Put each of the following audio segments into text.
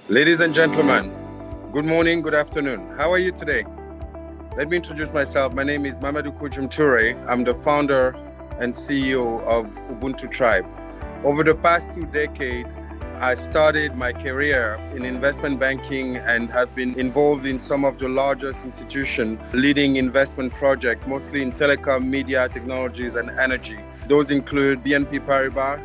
Ladies and gentlemen, good morning, good afternoon. How are you today? Let me introduce myself. My name is Mamadou Toure. I'm the founder and CEO of Ubuntu Tribe. Over the past 2 decades, I started my career in investment banking and have been involved in some of the largest institutions leading investment projects, mostly in telecom, media, technologies, and energy. Those include BNP Paribas,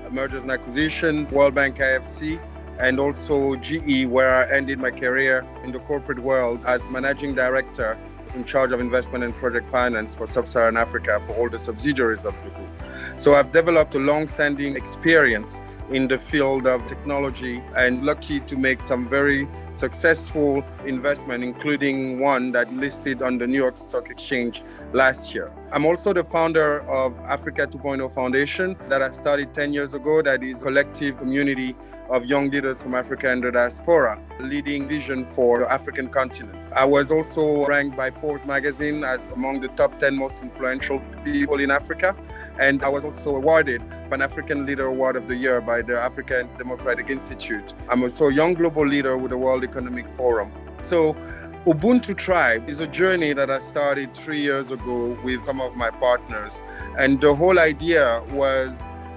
mergers and acquisitions, World Bank IFC, and also GE, where I ended my career in the corporate world as managing director in charge of investment and project finance for sub-Saharan Africa for all the subsidiaries of the group. So I've developed a long-standing experience in the field of technology and lucky to make some very successful investment, including one that listed on the New York Stock Exchange last year. I'm also the founder of Africa 2.0 Foundation that I started 10 years ago, that is a collective community of young leaders from Africa and the diaspora, leading vision for the African continent. I was also ranked by Forbes magazine as among the top 10 most influential people in Africa. And I was also awarded Pan-African Leader Award of the Year by the African Democratic Institute. I'm also a young global leader with the World Economic Forum. So Ubuntu Tribe is a journey that I started 3 years ago with some of my partners. And the whole idea was,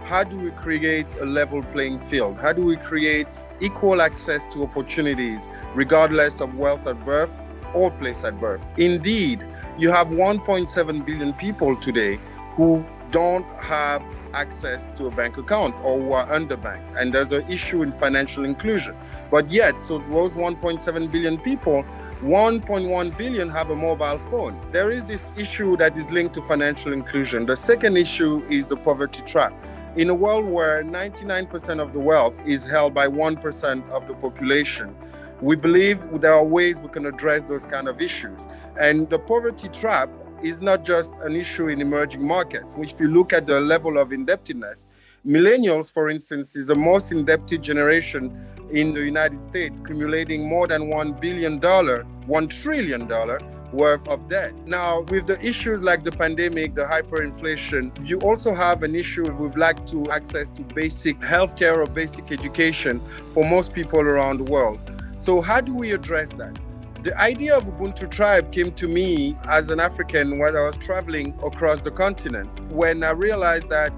how do we create a level playing field? How do we create equal access to opportunities, regardless of wealth at birth or place at birth? Indeed, you have 1.7 billion people today who don't have access to a bank account or who are underbanked. And there's an issue in financial inclusion. But yet, so those 1.7 billion people, 1.1 billion have a mobile phone. There is this issue that is linked to financial inclusion. The second issue is the poverty trap. In a world where 99% of the wealth is held by 1% of the population, we believe there are ways we can address those kind of issues. And the poverty trap is not just an issue in emerging markets, which if you look at the level of indebtedness, millennials, for instance, is the most indebted generation in the United States, accumulating more than $1 billion, $1 trillion worth of debt. Now, with the issues like the pandemic, the hyperinflation, you also have an issue with lack to access to basic healthcare or basic education for most people around the world. So how do we address that? The idea of Ubuntu Tribe came to me as an African when I was traveling across the continent, when I realized that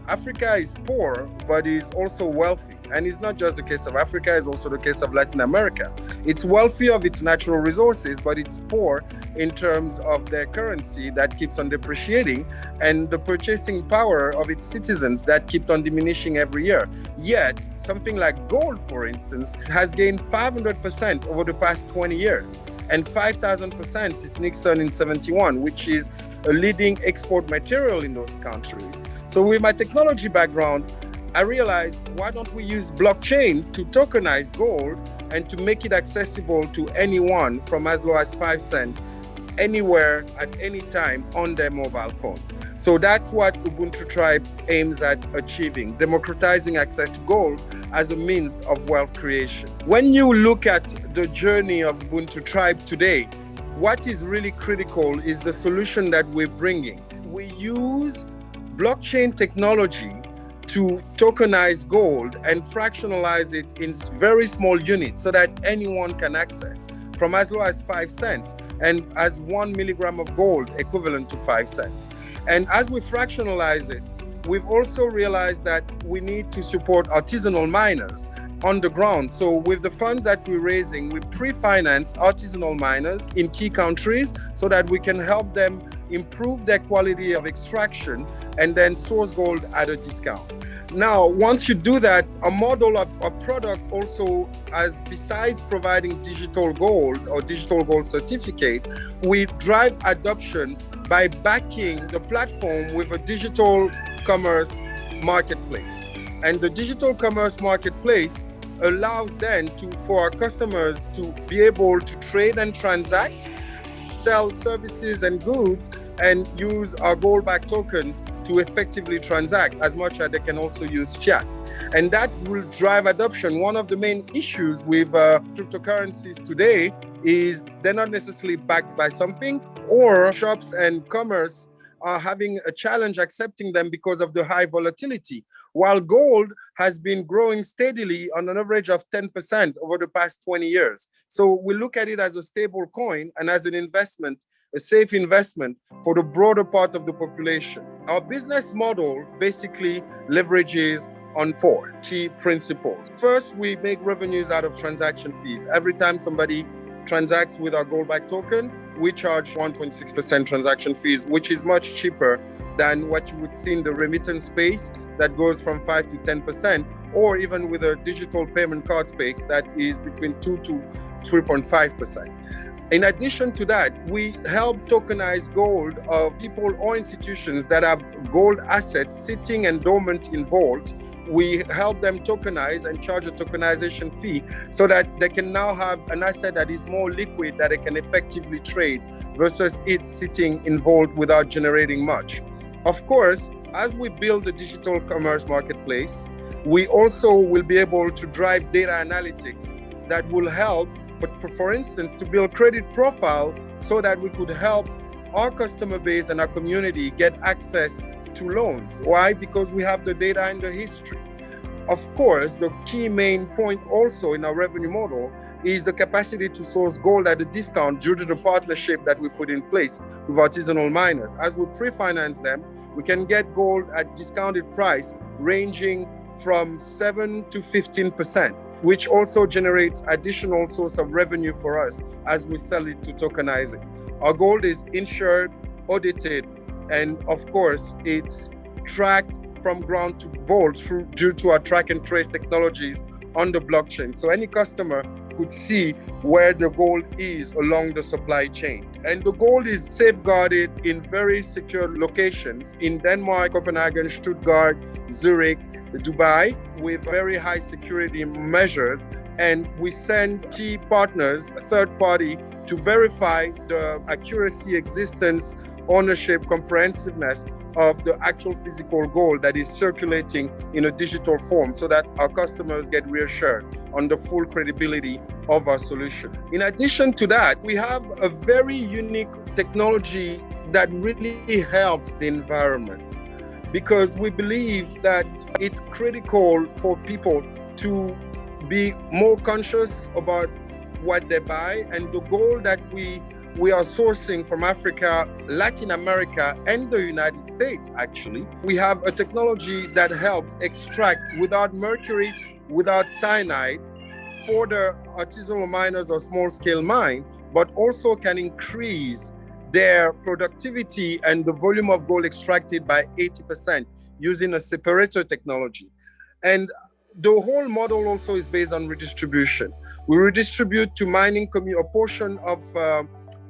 Africa is poor, but is also wealthy. And it's not just the case of Africa, it's also the case of Latin America. It's wealthy of its natural resources, but it's poor in terms of their currency that keeps on depreciating and the purchasing power of its citizens that keeps on diminishing every year. Yet, something like gold, for instance, has gained 500% over the past 20 years and 5,000% since Nixon in 71, which is a leading export material in those countries. So with my technology background, I realized, why don't we use blockchain to tokenize gold and to make it accessible to anyone from as low as 5 cents, anywhere, at any time on their mobile phone. So that's what Ubuntu Tribe aims at achieving, democratizing access to gold as a means of wealth creation. When you look at the journey of Ubuntu Tribe today, what is really critical is the solution that we're bringing. We use blockchain technology to tokenize gold and fractionalize it in very small units so that anyone can access, from as low as 5 cents and as 1 milligram of gold equivalent to 5 cents. And as we fractionalize it, we've also realized that we need to support artisanal miners on the ground. So with the funds that we're raising, we pre-finance artisanal miners in key countries so that we can help them improve their quality of extraction and then source gold at a discount. Now, once you do that, a model of a product also, as besides providing digital gold or digital gold certificate, we drive adoption by backing the platform with a digital commerce marketplace. And the digital commerce marketplace allows then for our customers to be able to trade and transact, sell services and goods, and use our gold-backed token to effectively transact, as much as they can also use fiat. And that will drive adoption. One of the main issues with cryptocurrencies today is they're not necessarily backed by something, or shops and commerce are having a challenge accepting them because of the high volatility. While gold has been growing steadily on an average of 10% over the past 20 years. So we look at it as a stable coin and as an investment, a safe investment for the broader part of the population. Our business model basically leverages on four key principles. First, we make revenues out of transaction fees. Every time somebody transacts with our gold-backed token, we charge 1.6% transaction fees, which is much cheaper than what you would see in the remittance space that goes from 5 to 10%, or even with a digital payment card space that is between 2 to 3.5%. In addition to that, we help tokenize gold of people or institutions that have gold assets sitting and dormant in vault. We help them tokenize and charge a tokenization fee so that they can now have an asset that is more liquid, that they can effectively trade versus it sitting in vault without generating much. Of course, as we build the digital commerce marketplace, we also will be able to drive data analytics that will help, for instance, to build credit profile so that we could help our customer base and our community get access to loans. Why? Because we have the data and the history. Of course, the key main point also in our revenue model is the capacity to source gold at a discount due to the partnership that we put in place with artisanal miners. As we pre-finance them, we can get gold at discounted price ranging from 7 to 15%, which also generates additional source of revenue for us as we sell it to tokenize it. Our gold is insured, audited, and of course, it's tracked from ground to vault due to our track and trace technologies on the blockchain. So any customer could see where the gold is along the supply chain. And the gold is safeguarded in very secure locations in Denmark, Copenhagen, Stuttgart, Zurich, Dubai, with very high security measures. And we send key partners, a third party, to verify the accuracy, existence, ownership, comprehensiveness of the actual physical gold that is circulating in a digital form so that our customers get reassured on the full credibility of our solution. In addition to that, we have a very unique technology that really helps the environment, because we believe that it's critical for people to be more conscious about what they buy, and the gold that we are sourcing from Africa, Latin America, and the United States, actually. We have a technology that helps extract without mercury, without cyanide, for the artisanal miners or small-scale mine, but also can increase their productivity and the volume of gold extracted by 80% using a separator technology. And the whole model also is based on redistribution. We redistribute to mining a portion of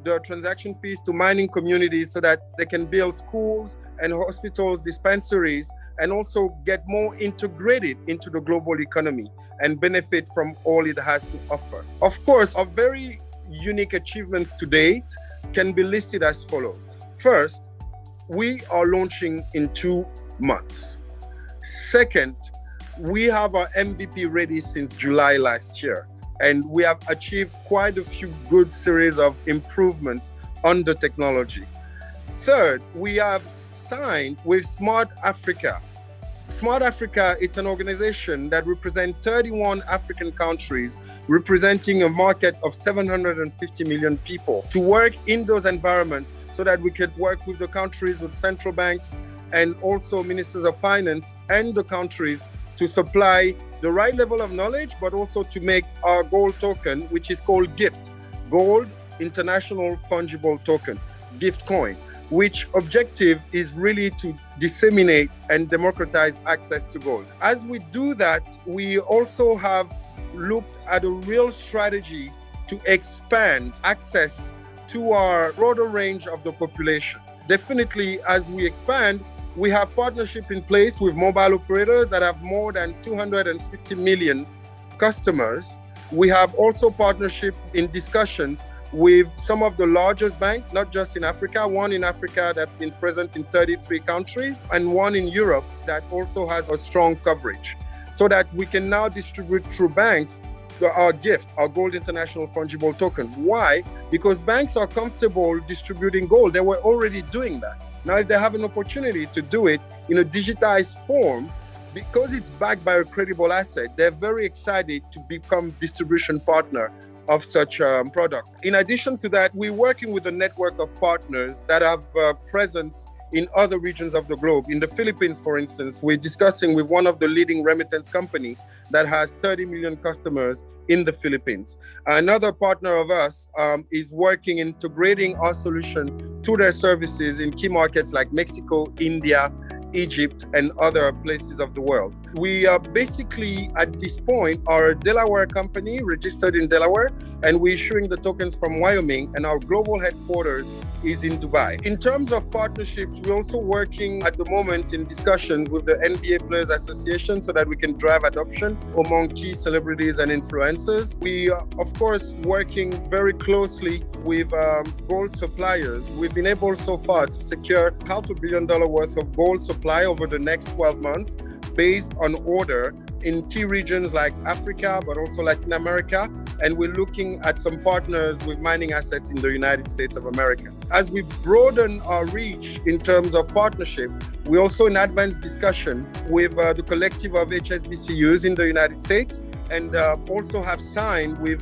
the transaction fees to mining communities so that they can build schools and hospitals, dispensaries, and also get more integrated into the global economy and benefit from all it has to offer. Of course, our very unique achievements to date can be listed as follows. First, we are launching in 2 months. Second, we have our MVP ready since July last year, and we have achieved quite a few good series of improvements on the technology. Third, we have signed with Smart Africa. Smart Africa, it's an organization that represents 31 African countries, representing a market of 750 million people, to work in those environments so that we could work with the countries, with central banks, and also ministers of finance and the countries to supply the right level of knowledge, but also to make our gold token, which is called GIFT, Gold International Fungible Token, GIFT coin, which objective is really to disseminate and democratize access to gold. As we do that, we also have looked at a real strategy to expand access to our broader range of the population. Definitely, as we expand, we have partnership in place with mobile operators that have more than 250 million customers. We have also partnership in discussion with some of the largest banks, not just in Africa, one in Africa that's been present in 33 countries, and one in Europe that also has a strong coverage, so that we can now distribute through banks our GIFT, our Gold International Fungible Token. Why? Because banks are comfortable distributing gold. They were already doing that. Now, if they have an opportunity to do it in a digitized form, because it's backed by a credible asset, they're very excited to become distribution partner of such a product. In addition to that, we're working with a network of partners that have presence in other regions of the globe. In the Philippines, for instance, we're discussing with one of the leading remittance company that has 30 million customers in the Philippines. Another partner of us is working integrating our solution to their services in key markets like Mexico, India, Egypt, and other places of the world. We are basically, at this point, are a Delaware company registered in Delaware, and we're issuing the tokens from Wyoming, and our global headquarters is in Dubai. In terms of partnerships, we're also working at the moment in discussions with the NBA Players Association so that we can drive adoption among key celebrities and influencers. We are, of course, working very closely with gold suppliers. We've been able so far to secure $500 million worth of gold supply over the next 12 months based on order in key regions like Africa, but also Latin America. And we're looking at some partners with mining assets in the United States of America. As we broaden our reach in terms of partnership, we're also in advanced discussion with the collective of HSBCUs in the United States, and also have signed with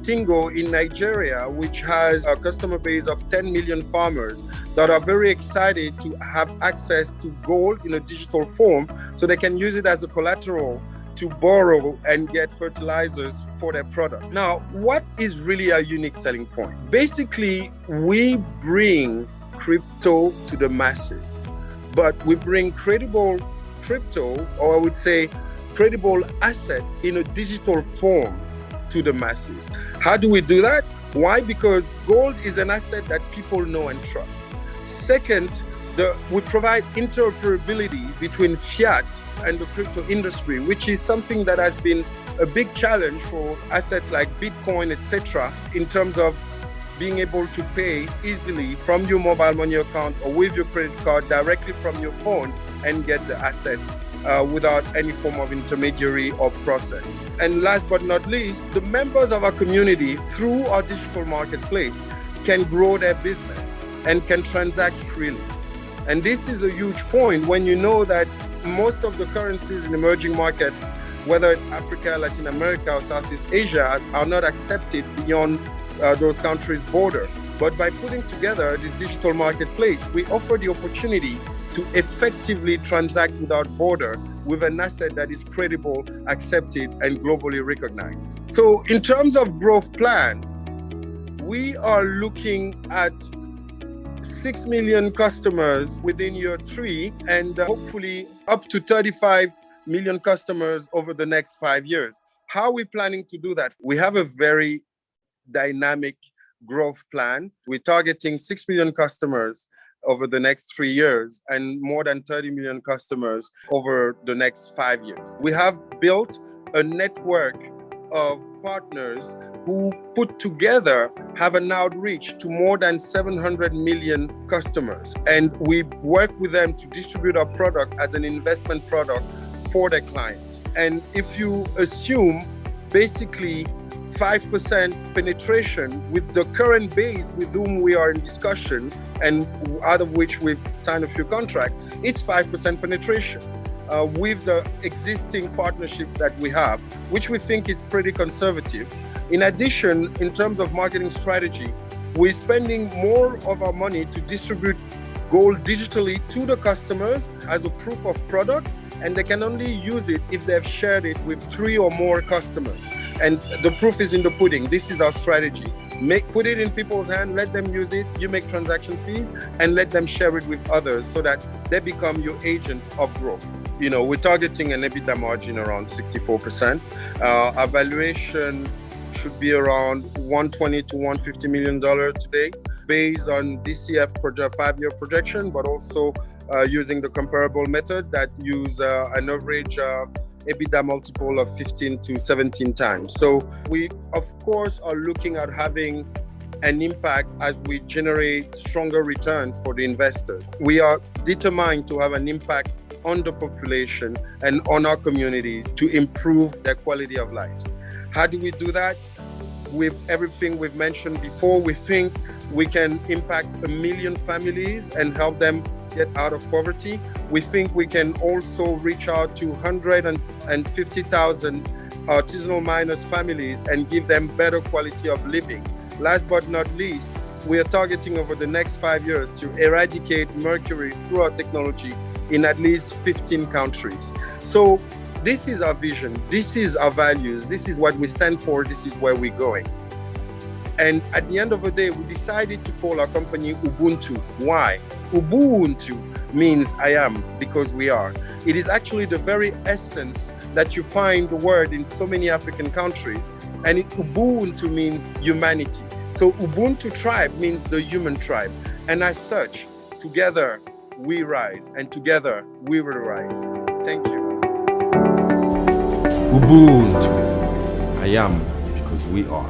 Tingo in Nigeria, which has a customer base of 10 million farmers that are very excited to have access to gold in a digital form so they can use it as a collateral to borrow and get fertilizers for their product. Now, what is really a unique selling point? Basically, we bring crypto to the masses, but we bring credible crypto, or I would say credible asset in a digital form to the masses. How do we do that? Why? Because gold is an asset that people know and trust. Second, we provide interoperability between fiat and the crypto industry, which is something that has been a big challenge for assets like Bitcoin, etc., in terms of being able to pay easily from your mobile money account or with your credit card directly from your phone and get the asset without any form of intermediary or process. And last but not least, the members of our community through our digital marketplace can grow their business and can transact freely. And this is a huge point when you know that most of the currencies in emerging markets, whether it's Africa, Latin America, or Southeast Asia, are not accepted beyond those countries' border. But by putting together this digital marketplace, we offer the opportunity to effectively transact without border with an asset that is credible, accepted, and globally recognized. So in terms of growth plan, we are looking at 6 million customers within year 3, and hopefully up to 35 million customers over the next 5 years. How are we planning to do that? We have a very dynamic growth plan. We're targeting 6 million customers over the next 3 years and more than 30 million customers over the next 5 years. We have built a network of partners who put together have an outreach to more than 700 million customers. And we work with them to distribute our product as an investment product for their clients. And if you assume basically 5% penetration with the current base with whom we are in discussion, and out of which we've signed a few contracts, it's 5% penetration. With the existing partnerships that we have, which we think is pretty conservative. In addition, in terms of marketing strategy, we're spending more of our money to distribute gold digitally to the customers as a proof of product, and they can only use it if they've shared it with 3 or more customers. And the proof is in the pudding. This is our strategy. Put it in people's hands, let them use it, you make transaction fees, and let them share it with others so that they become your agents of growth. You know, we're targeting an EBITDA margin around 64%. Our valuation should be around $120 to $150 million today, based on DCF 5-year projection, but also using the comparable method that use an average EBITDA multiple of 15 to 17 times. So we, of course, are looking at having an impact as we generate stronger returns for the investors. We are determined to have an impact on the population and on our communities to improve their quality of life. How do we do that? With everything we've mentioned before, we think we can impact 1 million families and help them get out of poverty. We think we can also reach out to 150,000 artisanal miners families and give them better quality of living. Last but not least, we are targeting over the next 5 years to eradicate mercury through our technology in at least 15 countries. So this is our vision, this is our values, this is what we stand for, this is where we're going. And at the end of the day, we decided to call our company Ubuntu. Why? Ubuntu means I am, because we are. It is actually the very essence that you find the word in so many African countries. And Ubuntu means humanity. So Ubuntu tribe means the human tribe. And as such, together we rise, and together we will rise. Thank you. Ubuntu. I am because we are.